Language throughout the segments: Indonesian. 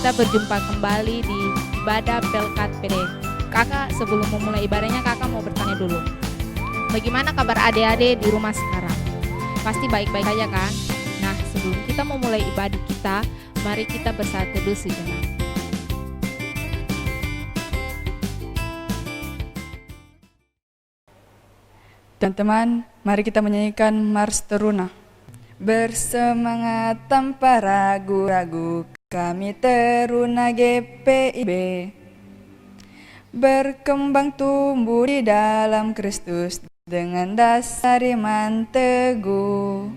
kita berjumpa kembali di ibadah Pelkat PD. Kakak, sebelum memulai ibadahnya, kakak mau bertanya dulu. Bagaimana kabar adik-adik di rumah sekarang? Pasti baik-baik saja kan? Nah, sebelum kita memulai ibadah kita, mari kita bersatu dulu sejenak. Teman-teman, mari kita menyanyikan Mars Teruna. Bersemangat tanpa ragu-ragu, kami Teruna GPIB. Berkembang tumbuh di dalam Kristus dengan dasar iman teguh.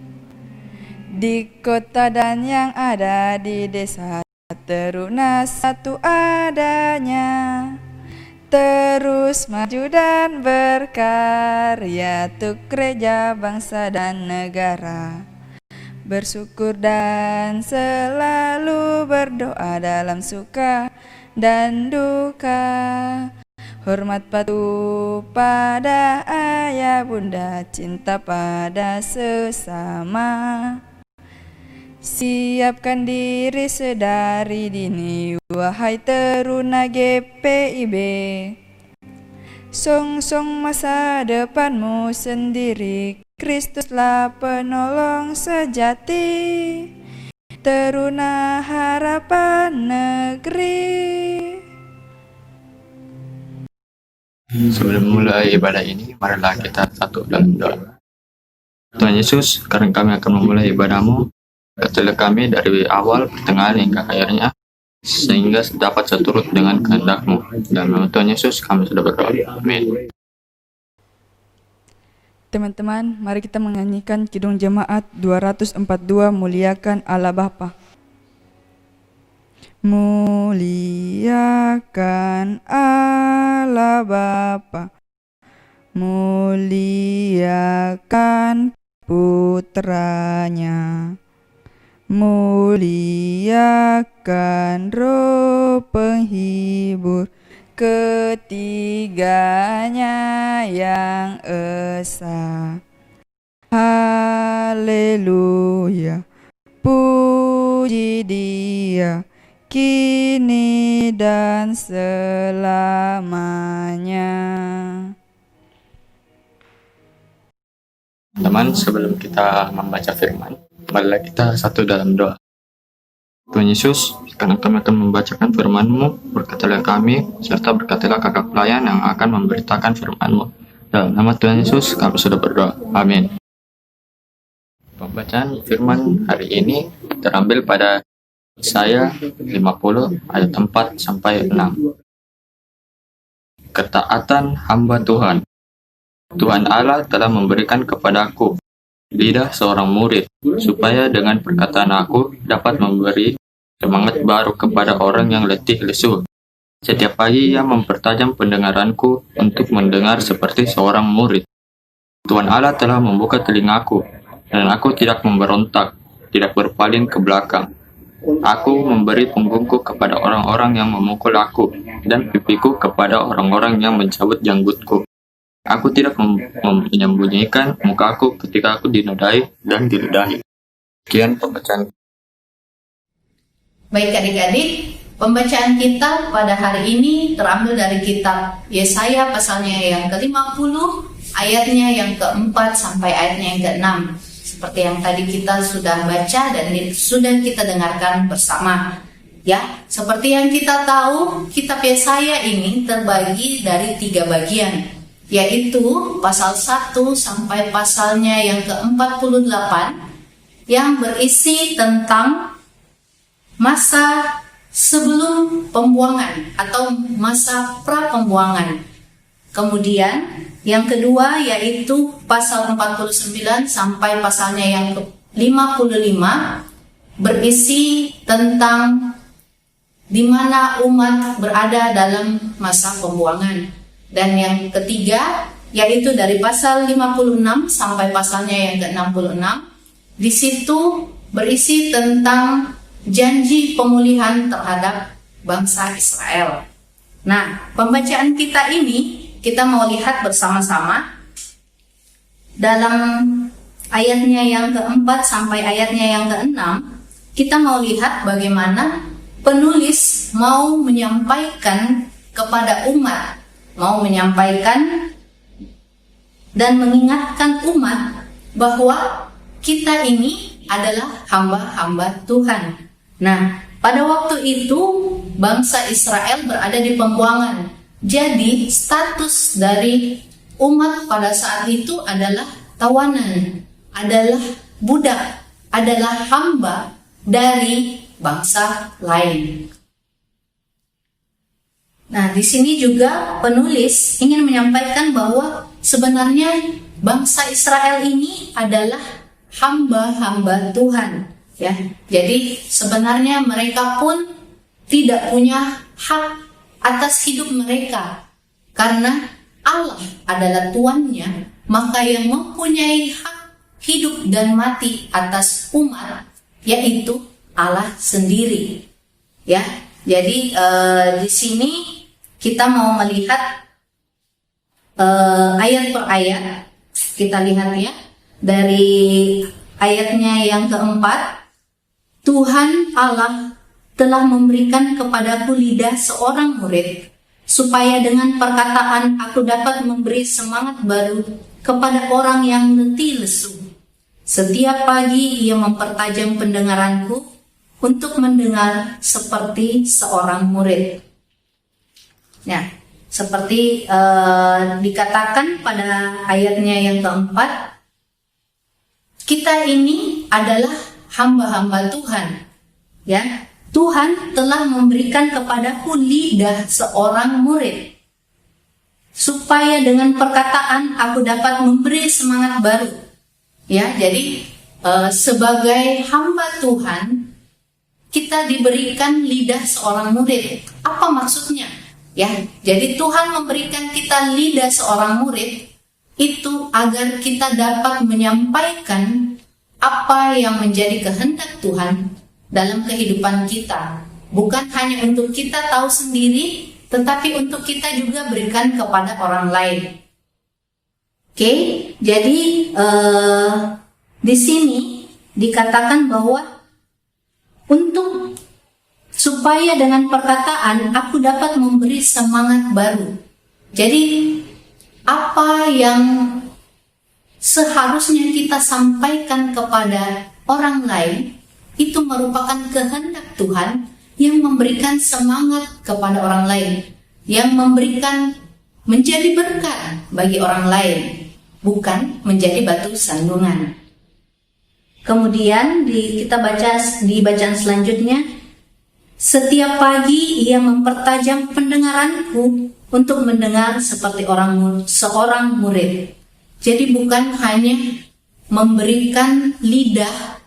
Di kota dan yang ada di desa, Teruna satu adanya. Terus maju dan berkarya untuk gereja, bangsa dan negara. Bersyukur dan selalu berdoa dalam suka dan duka. Hormat patuh pada ayah bunda, cinta pada sesama. Siapkan diri sedari dini, wahai Teruna GPIB. Song-song masa depanmu sendiri, Kristuslah penolong sejati. Teruna harapan negeri. Sebelum mulai ibadah ini, marilah kita satu dalam doa. Tuhan Yesus, sekarang kami akan memulai ibadahmu. Berkatilah kami dari awal, pertengahan hingga akhirnya, sehingga dapat seturut dengan kehendak-Mu. Dan nama Tuhan Yesus kami sudah berdoa. Amin. Teman-teman, mari kita menyanyikan Kidung Jemaat 242, Muliakan Allah Bapa. Muliakan Allah Bapa, muliakan Putranya, muliakan Roh Penghibur, ketiganya yang esa. Haleluya, puji Dia kini dan selamanya. Teman, sebelum kita membaca firman, marilah kita satu dalam doa. Tuhan Yesus, sekarang kami akan membacakan firman-Mu, berkatilah kami, serta berkatilah kakak pelayan yang akan memberitakan firman-Mu. Dalam nama Tuhan Yesus, kami sudah berdoa. Amin. Pembacaan firman hari ini terambil pada Yesaya 50 ayat 4 sampai 6. Ketaatan hamba Tuhan. Tuhan Allah telah memberikan kepadaku lidah seorang murid, supaya dengan perkataan aku dapat memberi semangat baru kepada orang yang letih lesu. Setiap pagi ia mempertajam pendengaranku untuk mendengar seperti seorang murid. Tuhan Allah telah membuka telingaku, dan aku tidak memberontak, tidak berpaling ke belakang. Aku memberi punggungku kepada orang-orang yang memukul aku, dan pipiku kepada orang-orang yang mencabut janggutku. Aku tidak menyembunyikan mukaku ketika aku dinodai dan diludahi. Sekian pembacaan. Baik adik-adik, pembacaan kita pada hari ini terambil dari kitab Yesaya pasalnya yang ke-50, ayatnya yang ke-4 sampai ayatnya yang ke-6. Seperti yang tadi kita sudah baca dan sudah kita dengarkan bersama. Ya, seperti yang kita tahu, kitab Yesaya ini terbagi dari 3 bagian, yaitu pasal 1 sampai pasalnya yang ke-48, yang berisi tentang masa sebelum pembuangan atau masa pra-pembuangan. Kemudian yang kedua yaitu pasal 49 sampai pasalnya yang ke-55, berisi tentang di mana umat berada dalam masa pembuangan. Dan yang ketiga yaitu dari pasal 56 sampai pasalnya yang ke-66. Di situ berisi tentang janji pemulihan terhadap bangsa Israel. Nah, pembacaan kita ini kita mau lihat bersama-sama dalam ayatnya yang ke-4 sampai ayatnya yang ke-6. Kita mau lihat bagaimana penulis mau menyampaikan kepada umat, mau menyampaikan dan mengingatkan umat bahwa kita ini adalah hamba-hamba Tuhan. Nah, pada waktu itu bangsa Israel berada di pembuangan. Jadi status dari umat pada saat itu adalah tawanan, adalah budak, adalah hamba dari bangsa lain. Nah, di sini juga penulis ingin menyampaikan bahwa sebenarnya bangsa Israel ini adalah hamba-hamba Tuhan, ya. Jadi sebenarnya mereka pun tidak punya hak atas hidup mereka, karena Allah adalah Tuannya, maka yang mempunyai hak hidup dan mati atas umat yaitu Allah sendiri, ya. Jadi di sini kita mau melihat ayat per ayat. Kita lihat ya, dari ayatnya yang keempat, Tuhan Allah telah memberikan kepadaku lidah seorang murid, supaya dengan perkataan aku dapat memberi semangat baru kepada orang yang letih lesu. Setiap pagi ia mempertajam pendengaranku untuk mendengar seperti seorang murid. Ya, seperti dikatakan pada ayatnya yang keempat, kita ini adalah hamba-hamba Tuhan, ya. Tuhan telah memberikan kepadaku lidah seorang murid, supaya dengan perkataan aku dapat memberi semangat baru. Ya, jadi sebagai hamba Tuhan, kita diberikan lidah seorang murid. Apa maksudnya? Ya, jadi Tuhan memberikan kita lidah seorang murid itu agar kita dapat menyampaikan apa yang menjadi kehendak Tuhan dalam kehidupan kita. Bukan hanya untuk kita tahu sendiri, tetapi untuk kita juga berikan kepada orang lain. Oke, jadi di sini dikatakan bahwa untuk supaya dengan perkataan aku dapat memberi semangat baru. Jadi apa yang seharusnya kita sampaikan kepada orang lain itu merupakan kehendak Tuhan yang memberikan semangat kepada orang lain, yang memberikan menjadi berkat bagi orang lain, bukan menjadi batu sandungan. Kemudian kita baca di bacaan selanjutnya, setiap pagi ia mempertajam pendengaranku untuk mendengar seperti seorang murid. Jadi bukan hanya memberikan lidah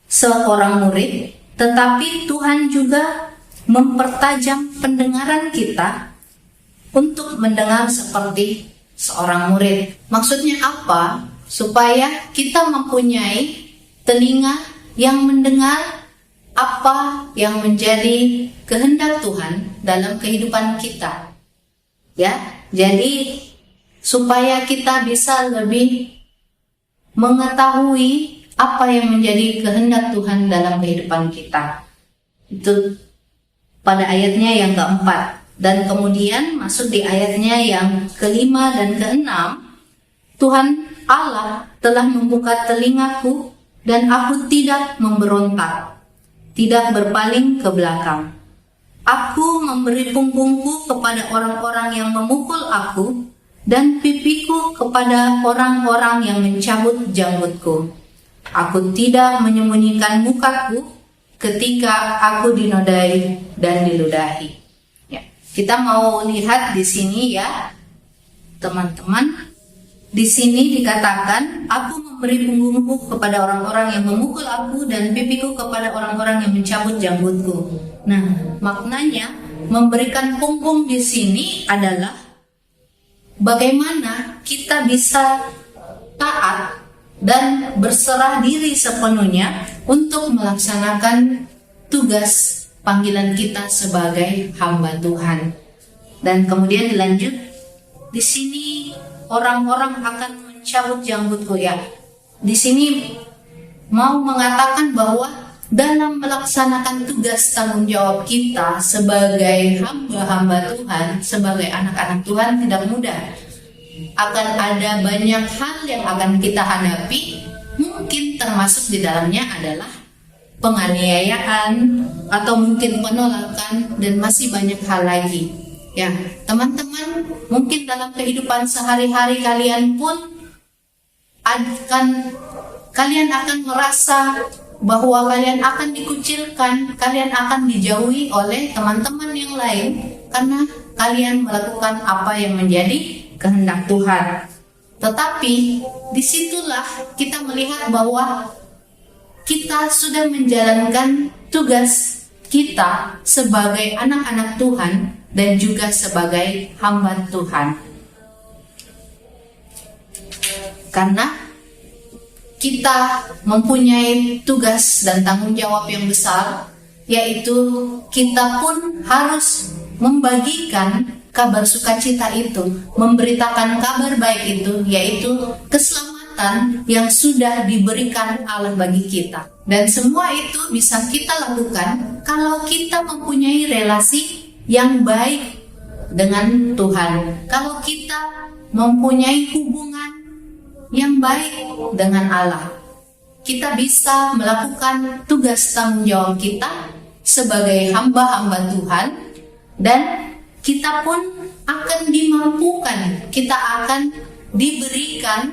seorang murid, tetapi Tuhan juga mempertajam pendengaran kita untuk mendengar seperti seorang murid. Maksudnya apa? Supaya kita mempunyai telinga yang mendengar apa yang menjadi kehendak Tuhan dalam kehidupan kita. Ya, jadi supaya kita bisa lebih mengetahui apa yang menjadi kehendak Tuhan dalam kehidupan kita. Itu pada ayatnya yang keempat. Dan kemudian masuk di ayatnya yang kelima dan keenam, Tuhan Allah telah membuka telingaku dan aku tidak memberontak, tidak berpaling ke belakang. Aku memberi punggungku kepada orang-orang yang memukul aku dan pipiku kepada orang-orang yang mencabut janggutku. Aku tidak menyembunyikan mukaku ketika aku dinodai dan diludahi. Ya, kita mau lihat di sini ya, teman-teman. Di sini dikatakan, aku memberi punggungku kepada orang-orang yang memukul aku dan pipiku kepada orang-orang yang mencabut janggutku. Nah, maknanya memberikan punggung di sini adalah bagaimana kita bisa taat dan berserah diri sepenuhnya untuk melaksanakan tugas panggilan kita sebagai hamba Tuhan. Dan kemudian dilanjut, di sini orang-orang akan mencabut janggutku ya. Di sini mau mengatakan bahwa dalam melaksanakan tugas tanggung jawab kita sebagai hamba-hamba Tuhan, sebagai anak-anak Tuhan tidak mudah. Akan ada banyak hal yang akan kita hadapi, mungkin termasuk di dalamnya adalah penganiayaan atau mungkin penolakan dan masih banyak hal lagi. Ya, teman-teman, mungkin dalam kehidupan sehari-hari kalian pun kalian akan merasa bahwa kalian akan dikucilkan, kalian akan dijauhi oleh teman-teman yang lain karena kalian melakukan apa yang menjadi kehendak Tuhan. Tetapi disitulah kita melihat bahwa kita sudah menjalankan tugas kita sebagai anak-anak Tuhan dan juga sebagai hamba Tuhan. Karena kita mempunyai tugas dan tanggung jawab yang besar, yaitu kita pun harus membagikan kabar sukacita itu, memberitakan kabar baik itu, yaitu keselamatan yang sudah diberikan Allah bagi kita. Dan semua itu bisa kita lakukan kalau kita mempunyai relasi yang baik dengan Tuhan, kalau kita mempunyai hubungan yang baik dengan Allah. Kita bisa melakukan tugas tanggung jawab kita sebagai hamba-hamba Tuhan, dan kita pun akan dimampukan, kita akan diberikan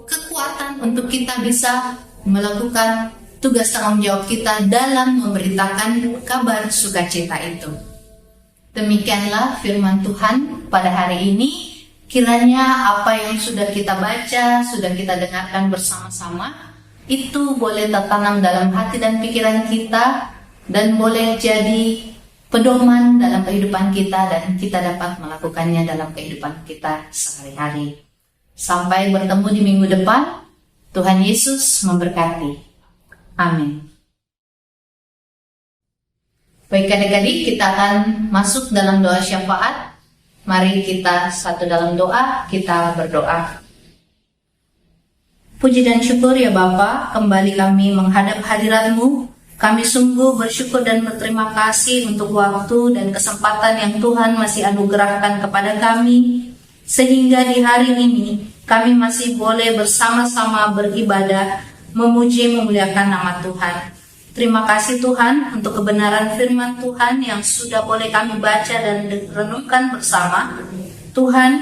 kekuatan untuk kita bisa melakukan tugas tanggung jawab kita dalam memberitakan kabar sukacita itu. Demikianlah firman Tuhan pada hari ini. Kiranya apa yang sudah kita baca, sudah kita dengarkan bersama-sama, itu boleh tertanam dalam hati dan pikiran kita, dan boleh jadi pedoman dalam kehidupan kita, dan kita dapat melakukannya dalam kehidupan kita sehari-hari. Sampai bertemu di minggu depan, Tuhan Yesus memberkati. Amin. Baik adik-adik, kita akan masuk dalam doa syafaat. Mari kita satu dalam doa, kita berdoa. Puji dan syukur ya Bapa, kembali kami menghadap hadirat-Mu. Kami sungguh bersyukur dan berterima kasih untuk waktu dan kesempatan yang Tuhan masih anugerahkan kepada kami, sehingga di hari ini kami masih boleh bersama-sama beribadah, memuji memuliakan nama Tuhan. Terima kasih Tuhan untuk kebenaran firman Tuhan yang sudah boleh kami baca dan renungkan bersama. Tuhan,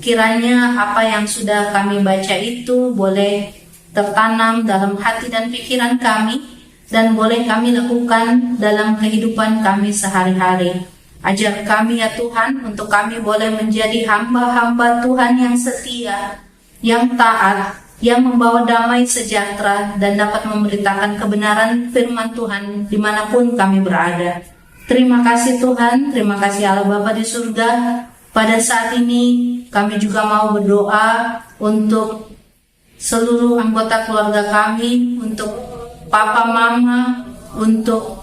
kiranya apa yang sudah kami baca itu boleh tertanam dalam hati dan pikiran kami, dan boleh kami lakukan dalam kehidupan kami sehari-hari. Ajar kami ya Tuhan, untuk kami boleh menjadi hamba-hamba Tuhan yang setia, yang taat, yang membawa damai sejahtera, dan dapat memberitakan kebenaran firman Tuhan dimanapun kami berada. Terima kasih Tuhan, terima kasih Allah Bapa di surga. Pada saat ini kami juga mau berdoa untuk seluruh anggota keluarga kami, untuk papa mama, untuk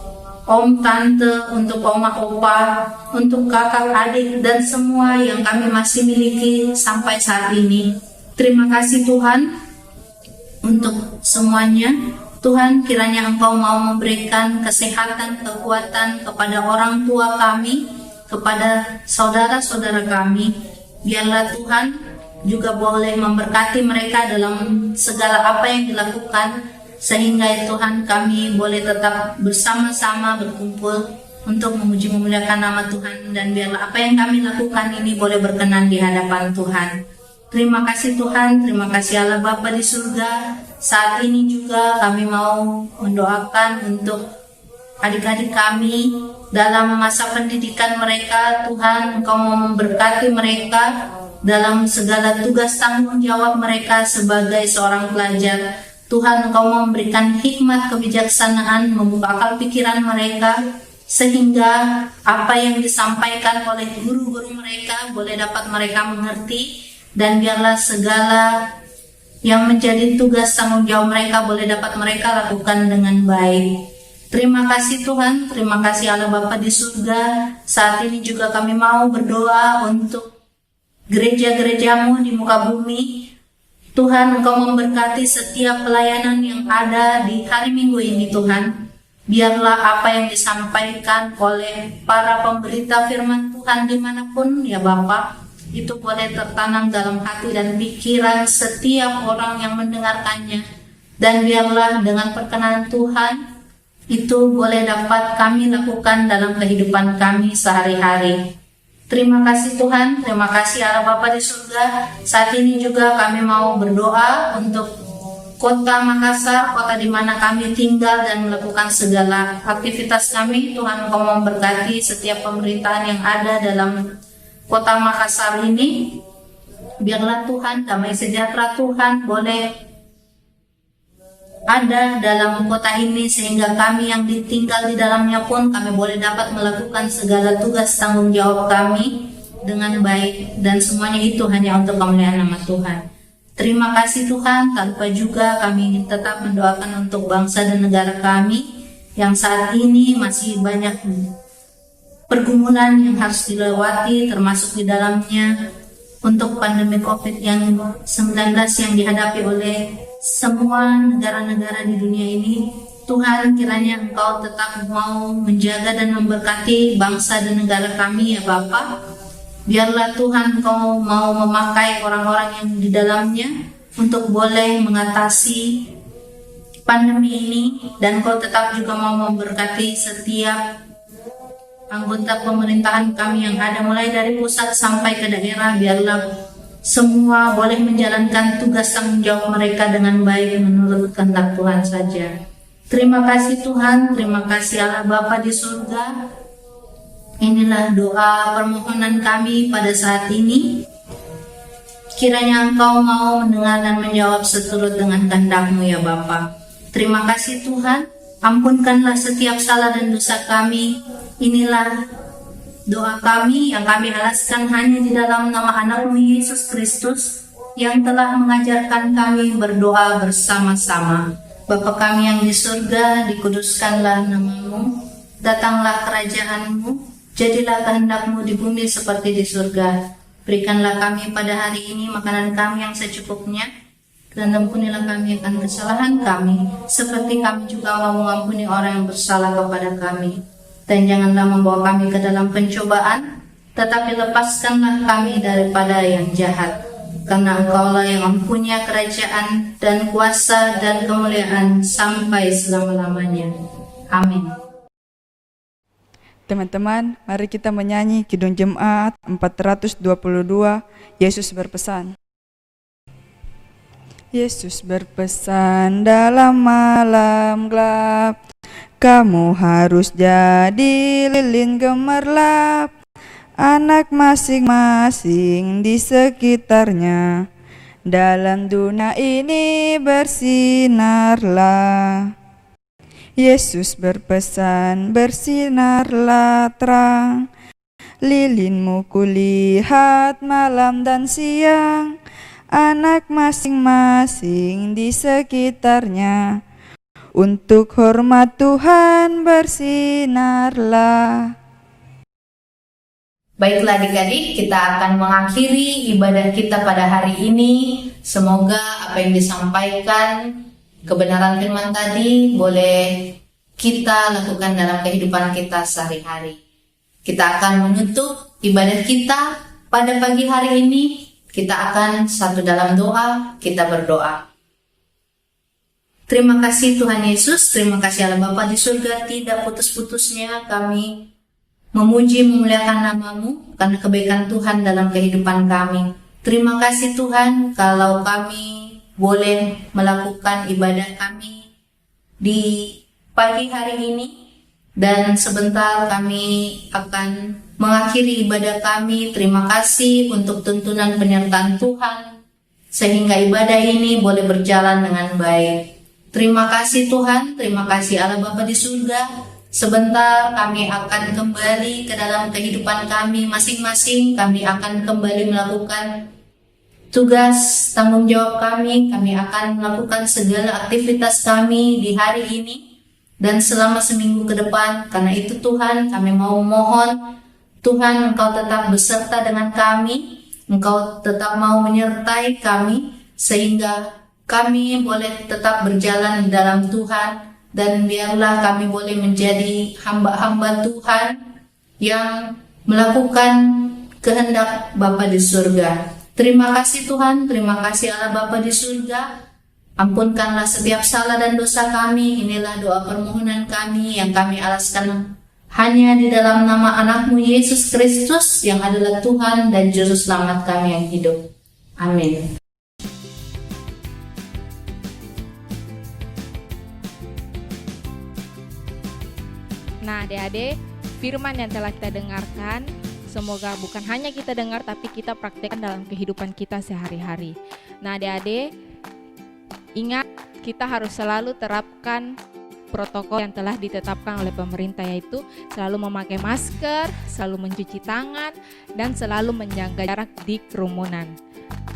om tante, untuk oma opa, untuk kakak adik, dan semua yang kami masih miliki sampai saat ini. Terima kasih Tuhan untuk semuanya. Tuhan, kiranya Engkau mau memberikan kesehatan, kekuatan kepada orang tua kami, kepada saudara-saudara kami. Biarlah Tuhan juga boleh memberkati mereka dalam segala apa yang dilakukan, sehingga ya Tuhan kami boleh tetap bersama-sama berkumpul untuk memuji memuliakan nama Tuhan, dan biarlah apa yang kami lakukan ini boleh berkenan di hadapan Tuhan. Terima kasih Tuhan, terima kasih Allah Bapa di surga. Saat ini juga kami mau mendoakan untuk adik-adik kami dalam masa pendidikan mereka. Tuhan, Engkau mau memberkati mereka dalam segala tugas tanggung jawab mereka sebagai seorang pelajar. Tuhan, Engkau mau memberikan hikmat kebijaksanaan, membuka akal pikiran mereka, sehingga apa yang disampaikan oleh guru-guru mereka boleh dapat mereka mengerti, dan biarlah segala yang menjadi tugas tanggung jawab mereka boleh dapat mereka lakukan dengan baik. Terima kasih Tuhan, terima kasih Allah Bapa di surga. Saat ini juga kami mau berdoa untuk gereja-gereja-Mu di muka bumi, Tuhan, Engkau memberkati setiap pelayanan yang ada di hari Minggu ini, Tuhan. Biarlah apa yang disampaikan oleh para pemberita firman Tuhan dimanapun, ya Bapa, itu boleh tertanam dalam hati dan pikiran setiap orang yang mendengarkannya. Dan biarlah dengan perkenan Tuhan, itu boleh dapat kami lakukan dalam kehidupan kami sehari-hari. Terima kasih Tuhan, terima kasih Allah Bapa di surga. Saat ini juga kami mau berdoa untuk Kota Makassar, kota di mana kami tinggal dan melakukan segala aktivitas kami. Tuhan, Engkau memberkati setiap pemerintahan yang ada dalam Kota Makassar ini. Biarlah Tuhan, damai sejahtera Tuhan boleh ada dalam kota ini, sehingga kami yang ditinggal di dalamnya pun kami boleh dapat melakukan segala tugas tanggung jawab kami dengan baik, dan semuanya itu hanya untuk kemuliaan nama Tuhan. Terima kasih Tuhan, tanpa juga kami ingin tetap mendoakan untuk bangsa dan negara kami yang saat ini masih banyak pergumulan yang harus dilewati, termasuk di dalamnya untuk pandemi COVID-19 yang dihadapi oleh semua negara-negara di dunia ini. Tuhan, kiranya Engkau tetap mau menjaga dan memberkati bangsa dan negara kami, ya Bapa. Biarlah Tuhan, Engkau mau memakai orang-orang yang di dalamnya untuk boleh mengatasi pandemi ini, dan Engkau tetap juga mau memberkati setiap anggota pemerintahan kami yang ada, mulai dari pusat sampai ke daerah. Biarlah semua boleh menjalankan tugas tanggung jawab mereka dengan baik menurut kehendak Tuhan saja. Terima kasih Tuhan, terima kasih Allah Bapa di surga. Inilah doa permohonan kami pada saat ini. Kiranya Engkau mau mendengar dan menjawab seturut dengan kehendak-Mu, ya Bapa. Terima kasih Tuhan, ampunkanlah setiap salah dan dosa kami. Inilah doa kami yang kami alaskan hanya di dalam nama anak-Mu Yesus Kristus, yang telah mengajarkan kami berdoa bersama-sama. Bapa kami yang di surga, dikuduskanlah nama-Mu, datanglah kerajaan-Mu, jadilah kehendak-Mu di bumi seperti di surga. Berikanlah kami pada hari ini makanan kami yang secukupnya, dan ampunilah kami akan kesalahan kami, seperti kami juga mau mengampuni orang yang bersalah kepada kami. Dan janganlah membawa kami ke dalam pencobaan, tetapi lepaskanlah kami daripada yang jahat. Karena Engkaulah yang mempunyai kerajaan dan kuasa dan kemuliaan sampai selama-lamanya. Amin. Teman-teman, mari kita menyanyi Kidung Jemaat 422, Yesus berpesan. Yesus berpesan dalam malam gelap, kamu harus jadi lilin gemerlap, anak masing-masing di sekitarnya, dalam dunia ini bersinarlah. Yesus berpesan, bersinarlah terang, lilinmu kulihat malam dan siang, anak masing-masing di sekitarnya, untuk hormat Tuhan bersinarlah. Baiklah adik-adik, kita akan mengakhiri ibadah kita pada hari ini. Semoga apa yang disampaikan, kebenaran firman tadi boleh kita lakukan dalam kehidupan kita sehari-hari. Kita akan menutup ibadah kita pada pagi hari ini. Kita akan satu dalam doa, kita berdoa. Terima kasih Tuhan Yesus, terima kasih Allah Bapa di surga, tidak putus-putusnya kami memuji memuliakan nama-Mu karena kebaikan Tuhan dalam kehidupan kami. Terima kasih Tuhan kalau kami boleh melakukan ibadah kami di pagi hari ini, dan sebentar kami akan mengakhiri ibadah kami. Terima kasih untuk tuntunan penyertaan Tuhan sehingga ibadah ini boleh berjalan dengan baik. Terima kasih Tuhan, terima kasih Allah Bapa di surga. Sebentar kami akan kembali ke dalam kehidupan kami masing-masing. Kami akan kembali melakukan tugas tanggung jawab kami. Kami akan melakukan segala aktivitas kami di hari ini dan selama seminggu ke depan. Karena itu Tuhan, kami mau mohon Tuhan, Engkau tetap beserta dengan kami, Engkau tetap mau menyertai kami, sehingga kami boleh tetap berjalan di dalam Tuhan, dan biarlah kami boleh menjadi hamba-hamba Tuhan yang melakukan kehendak Bapa di surga. Terima kasih Tuhan, terima kasih Allah Bapa di surga. Ampunkanlah setiap salah dan dosa kami. Inilah doa permohonan kami yang kami alaskan hanya di dalam nama anak-Mu Yesus Kristus yang adalah Tuhan dan Juru Selamat kami yang hidup. Amin. Nah, adik-adik, firman yang telah kita dengarkan, semoga bukan hanya kita dengar, tapi kita praktekkan dalam kehidupan kita sehari-hari. Nah, adik-adik, ingat, kita harus selalu terapkan protokol yang telah ditetapkan oleh pemerintah, yaitu selalu memakai masker, selalu mencuci tangan, dan selalu menjaga jarak di kerumunan.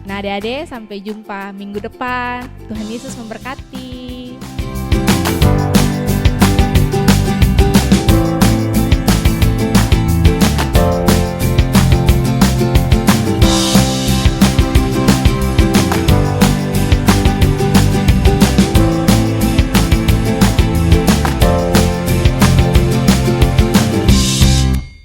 Nah, adik-adik, sampai jumpa minggu depan. Tuhan Yesus memberkati.